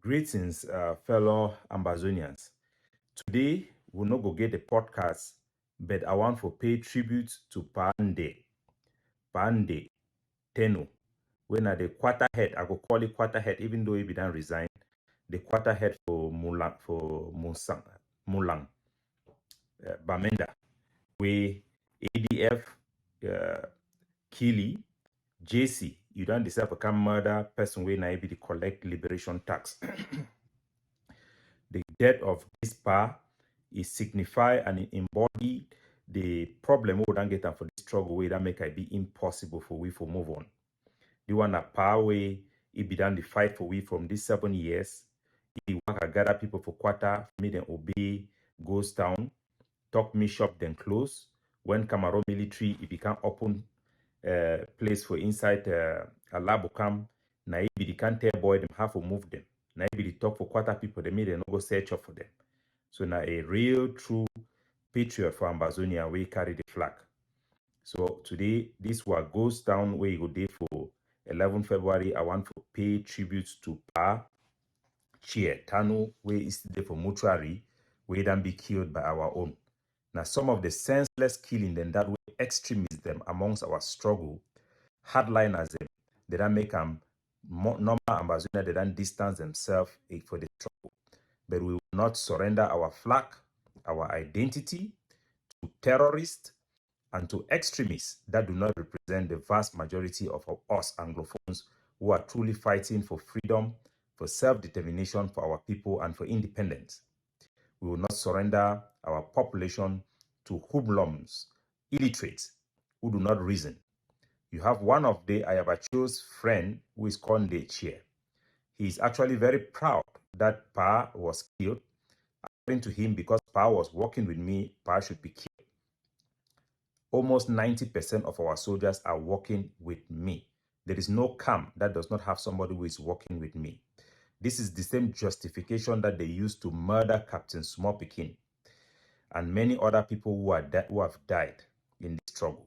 Greetings, fellow Ambazonians. Today, we'll not go get the podcast, but I want to pay tribute to Pa Tanhu. When I the quarter head, I go call it quarter head, even though he be done resign. The quarter head for Mulang, Bamenda, we ADF, uh, Kili, JC. You don't deserve to come murder person when I be the collect liberation tax. The death of this Pa is signify and embody the problem we don't get for this struggle way that make it be impossible for we to move on. The one that Pa way it be done the fight for we from these 7 years. He work gather people for quarter, make them obey, goes down, talk me shop then close. When Cameroon military it become open place for inside a lab camp, na it be the can't tell boy them have to move them. Na it be the talk for quarter people they made them no go search up for them. So now a real true patriot for Ambazonia we carry the flag. So today this what goes down where you go day for 11 February. I want to pay tribute to Pa Che Tanhu where is there for mortuary where then be killed by our own. Now some of the senseless killing then that way extremism amongst our struggle, hardliners them, they don't make them normal Ambazonia, they don't distance themselves for the struggle. But we will not surrender our flag, our identity to terrorists and to extremists that do not represent the vast majority of us Anglophones who are truly fighting for freedom, for self-determination for our people, and for independence. We will not surrender our population to hoodlums, illiterates, who do not reason. You have one of the Ayabacho's friend who is called Chair. He is actually very proud that Pa was killed. According to him, because Pa was working with me, Pa should be killed. Almost 90% of our soldiers are working with me. There is no camp that does not have somebody who is working with me. This is the same justification that they used to murder Captain Small Pikin and many other people who have died in this struggle.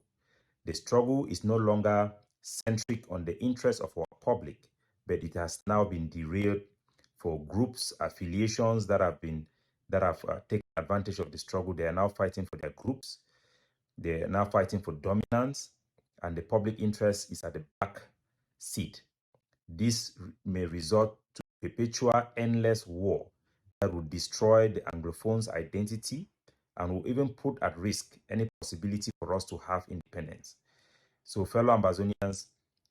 The struggle is no longer centric on the interests of our public, but it has now been derailed for groups, affiliations that have taken advantage of the struggle. They are now fighting for their groups. They are now fighting for dominance, and the public interest is at the back seat. This may result to perpetual endless war that will destroy the Anglophones' identity and will even put at risk any possibility for us to have independence. So, fellow Ambazonians,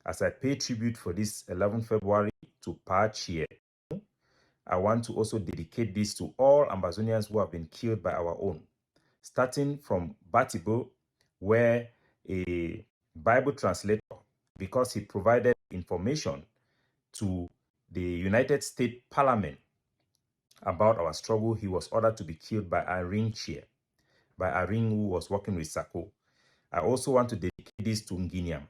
as I pay tribute for this 11 February to Pa Che, I want to also dedicate this to all Ambazonians who have been killed by our own, starting from Batibo, where a Bible translator, because he provided information to the United States Parliament about our struggle, he was ordered to be killed by Irene Chair, by Irene who was working with Sako. I also want to dedicate this to Nginiam,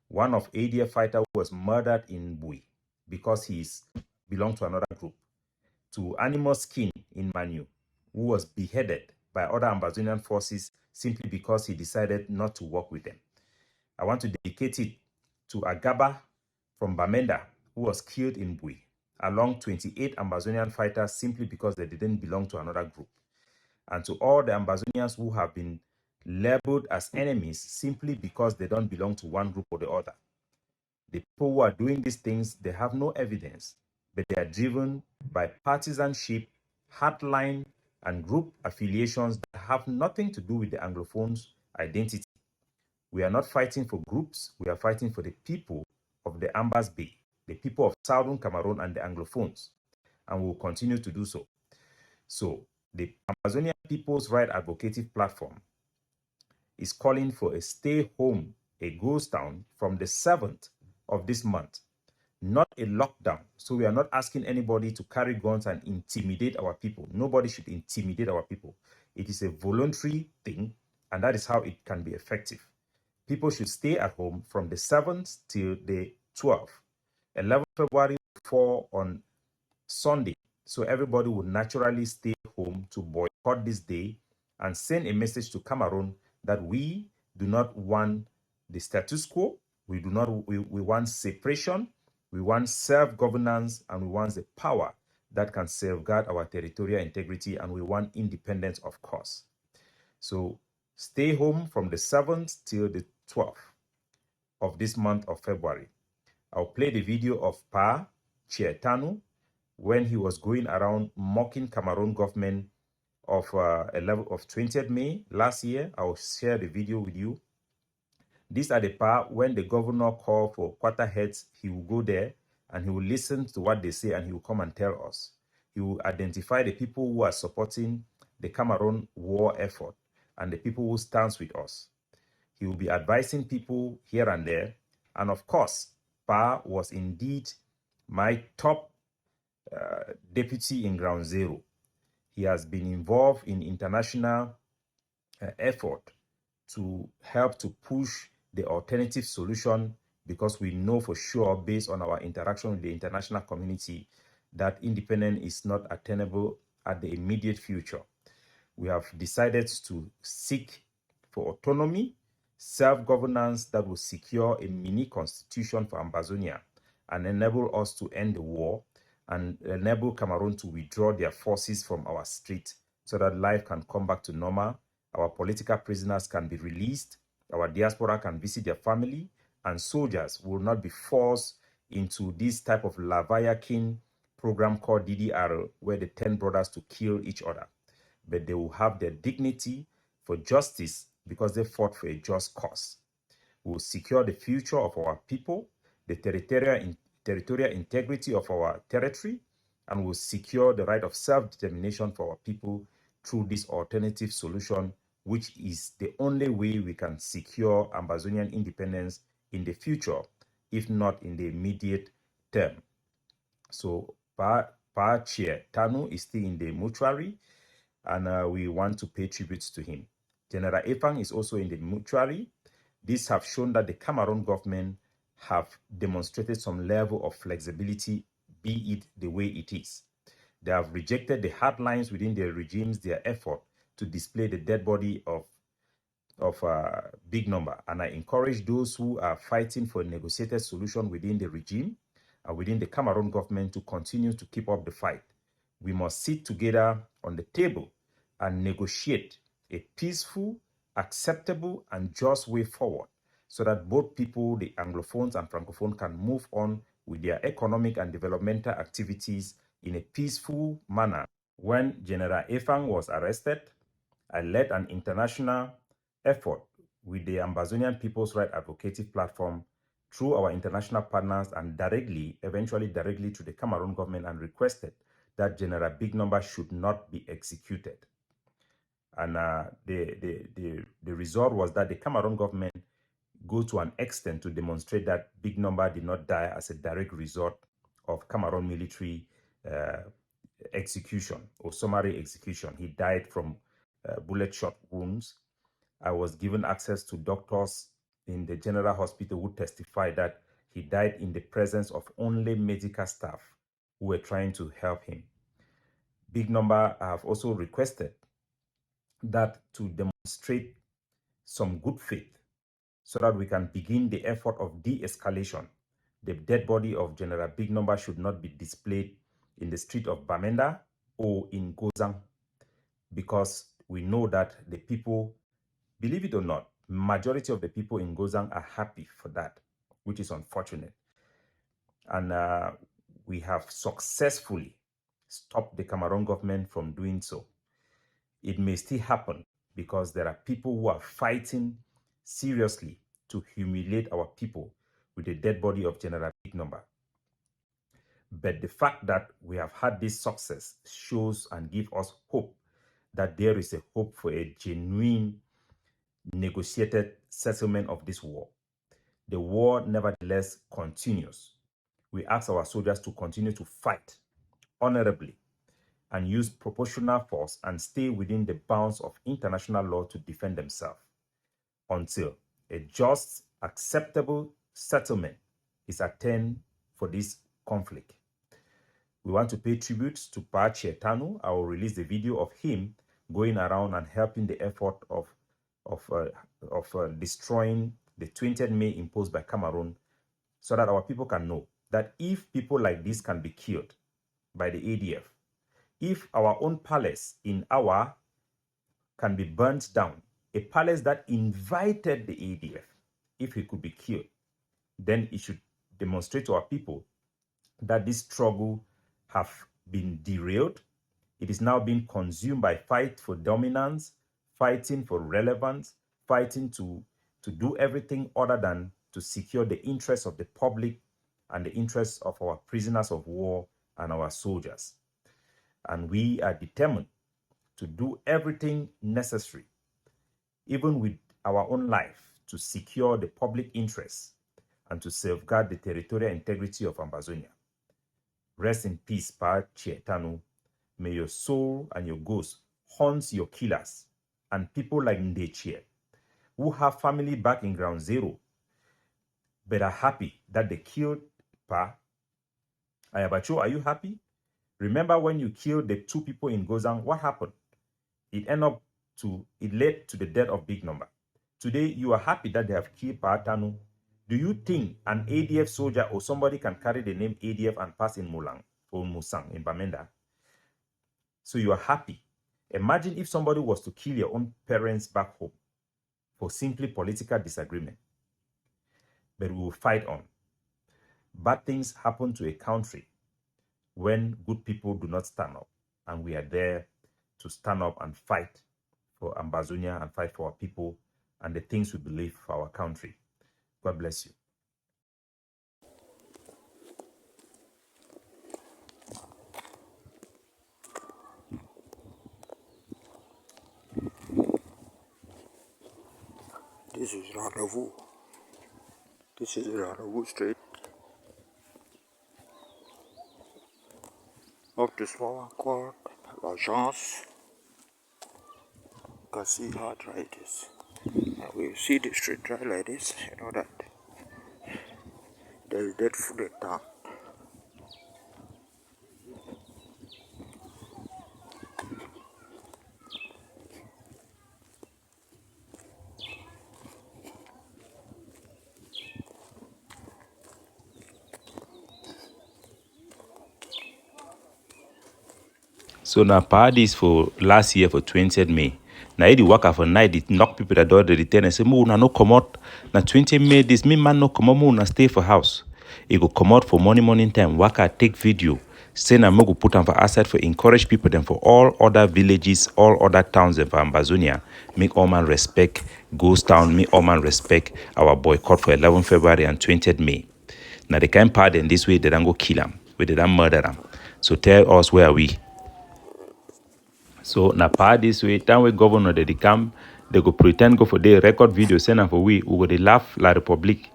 one of ADF fighter who was murdered in Bui because he belonged to another group, to Animal Skin in Manu, who was beheaded by other Ambazonian forces simply because he decided not to work with them. I want to dedicate it to Agaba from Bamenda, who was killed in Bui, along 28 Ambazonian fighters simply because they didn't belong to another group. And to all the Ambazonians who have been labeled as enemies simply because they don't belong to one group or the other. The people who are doing these things, they have no evidence, but they are driven by partisanship, hardline, and group affiliations that have nothing to do with the Anglophones' identity. We are not fighting for groups, we are fighting for the people of the Ambas Bay, the people of Southern Cameroon and the Anglophones, and we will continue to do so. So, the Amazonian People's Right Advocative Platform is calling for a stay home, a ghost town from the 7th of this month, not a lockdown. So we are not asking anybody to carry guns and intimidate our people. Nobody should intimidate our people. It is a voluntary thing, and that is how it can be effective. People should stay at home from the 7th till the 12th. 11th February will fall on Sunday, so everybody would naturally stay home to boycott this day and send a message to Cameroon that we do not want the status quo, we want separation, we want self-governance, and we want the power that can safeguard our territorial integrity, and we want independence, of course. So stay home from the 7th till the 12th of this month of February. I'll play the video of Pa Che Tanhu when he was going around mocking Cameroon government of a level of 20th May last year. I'll share the video with you. These are the part when the governor called for Quata heads. He will go there and he will listen to what they say and he will come and tell us. He will identify the people who are supporting the Cameroon war effort and the people who stands with us. He will be advising people here and there. And of course, Pa was indeed my top deputy in Ground Zero. He has been involved in international effort to help to push the alternative solution, because we know for sure, based on our interaction with the international community, that independence is not attainable at the immediate future. We have decided to seek for autonomy, self-governance that will secure a mini constitution for Ambazonia and enable us to end the war and enable Cameroon to withdraw their forces from our street so that life can come back to normal. Our political prisoners can be released, our diaspora can visit their family, and soldiers will not be forced into this type of Leviathan program called DDR, where they 10 brothers to kill each other. But they will have their dignity for justice because they fought for a just cause. We will secure the future of our people, the territorial integrity of our territory, and will secure the right of self-determination for our people through this alternative solution, which is the only way we can secure Ambazonian independence in the future, if not in the immediate term. So Pa Che Tanhu is still in the mortuary, and we want to pay tributes to him. General Efang is also in the mortuary. These have shown that the Cameroon government have demonstrated some level of flexibility, be it the way it is. They have rejected the hard lines within their regimes, their effort to display the dead body of big number. And I encourage those who are fighting for a negotiated solution within the regime and within the Cameroon government to continue to keep up the fight. We must sit together on the table and negotiate a peaceful, acceptable, and just way forward so that both people, the Anglophones and Francophones, can move on with their economic and developmental activities in a peaceful manner. When General Efang was arrested, I led an international effort with the Ambazonian People's Rights Advocacy Platform through our international partners and eventually directly to the Cameroon government, and requested that General Big Number should not be executed. And the result was that the Cameroon government go to an extent to demonstrate that Big Number did not die as a direct result of Cameroon military execution or summary execution. He died from bullet shot wounds. I was given access to doctors in the general hospital who testified that he died in the presence of only medical staff who were trying to help him. Big Number have also requested that to demonstrate some good faith so that we can begin the effort of de-escalation. The dead body of General Big Number should not be displayed in the street of Bamenda or in Gozang, because we know that the people, believe it or not, majority of the people in Gozang are happy for that, which is unfortunate. And we have successfully stopped the Cameroon government from doing so. It may still happen because there are people who are fighting seriously to humiliate our people with the dead body of General Big Number. But the fact that we have had this success shows and gives us hope that there is a hope for a genuine negotiated settlement of this war. The war nevertheless continues. We ask our soldiers to continue to fight honorably and use proportional force and stay within the bounds of international law to defend themselves until a just, acceptable settlement is attained for this conflict. We want to pay tribute to Pa Che Tanhu. I will release the video of him going around and helping the effort of destroying the 20th May imposed by Cameroon, so that our people can know that if people like this can be killed, by the ADF, if our own palace in Awa can be burnt down, a palace that invited the ADF, if it could be killed, then it should demonstrate to our people that this struggle have been derailed. It is now being consumed by fight for dominance, fighting for relevance, fighting to do everything other than to secure the interests of the public and the interests of our prisoners of war and our soldiers. And we are determined to do everything necessary, even with our own life, to secure the public interests and to safeguard the territorial integrity of Ambazonia. Rest in peace, Pa Che Tanhu. May your soul and your ghost haunt your killers and people like Ndechie, who have family back in ground zero, but are happy that they killed Pa. Ayabacho, are you happy? Remember when you killed the 2 people in Gozang, what happened? It led to the death of big number. Today, you are happy that they have killed Pa Tanhu. Do you think an ADF soldier or somebody can carry the name ADF and pass in Mulang or Musang in Bamenda? So you are happy. Imagine if somebody was to kill your own parents back home for simply political disagreement. But we will fight on. Bad things happen to a country when good people do not stand up. And we are there to stand up and fight for Ambazonia and fight for our people and the things we believe for our country. God bless you. This is Rendezvous. This is Rendezvous Street. Up to small court, l'agence. You can see how dry it is. And we see the street dry like this, you know that there is dead food in town. So now parties for last year for 20th May. Now the worker for night it knock people that door the return and say, "Mo na no come out. Na 20th May this me man no come out, mo na stay for house." He go come out for morning time. Worker take video. Say na mo go put on for asset for encourage people then for all other villages, all other towns in Ambazonia. Make all man respect Ghost Town. Make all man respect our boycott for 11 February and 20th May. Now they can't pardon this way they don't go kill him. We they don't murder him. So tell us where are we. So na part this way, time we governor they come, they go pretend go for the record video, send them for we go they laugh la Republic.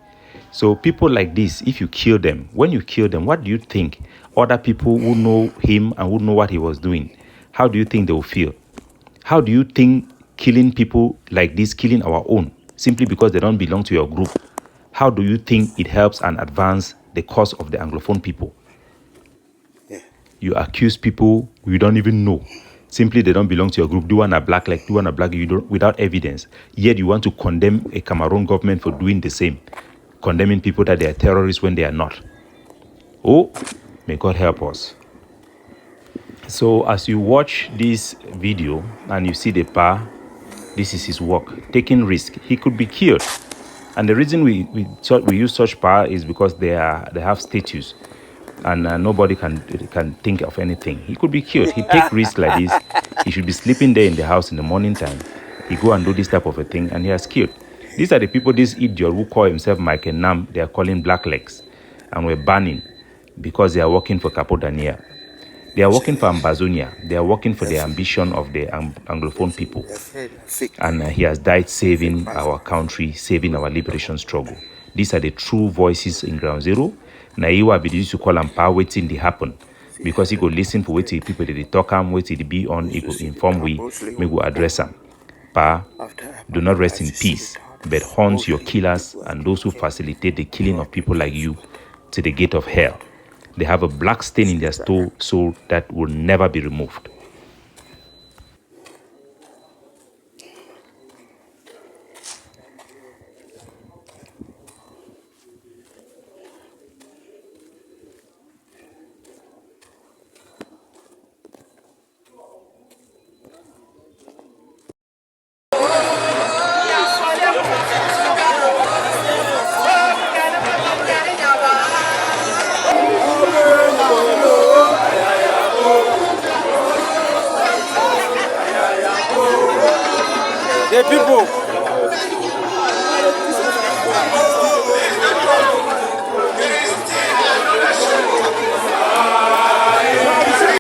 So people like this, if you kill them, when you kill them, what do you think other people who know him and who know what he was doing, how do you think they will feel? How do you think killing people like this, killing our own, simply because they don't belong to your group, how do you think it helps and advance the cause of the Anglophone people? You accuse people you don't even know. Simply they don't belong to your group. Do one a black like do one a black you don't without evidence. Yet you want to condemn a Cameroon government for doing the same, condemning people that they are terrorists when they are not. Oh, may God help us. So as you watch this video and you see the Pa, this is his work, taking risk. He could be killed. And the reason we use such Pa is because they have status. And nobody can think of anything. He could be killed. He take risks like this. He should be sleeping there in the house in the morning time. He go and do this type of a thing, and he has killed. These are the people, this idiot who call himself Mike and Nam, they are calling black legs, and we're banning because they are working for Capo Daniel. They are working for Ambazonia. They are working for the ambition of the Anglophone people. And he has died saving our country, saving our liberation struggle. These are the true voices in Ground Zero. Now, you will be used to call them Pa waiting to happen. Because he go listen for what people they talk him, what they be on, he go inform we go address them. Pa, do not rest in peace, but haunt your killers and those who facilitate the killing of people like you to the gate of hell. They have a black stain in their soul that will never be removed. people.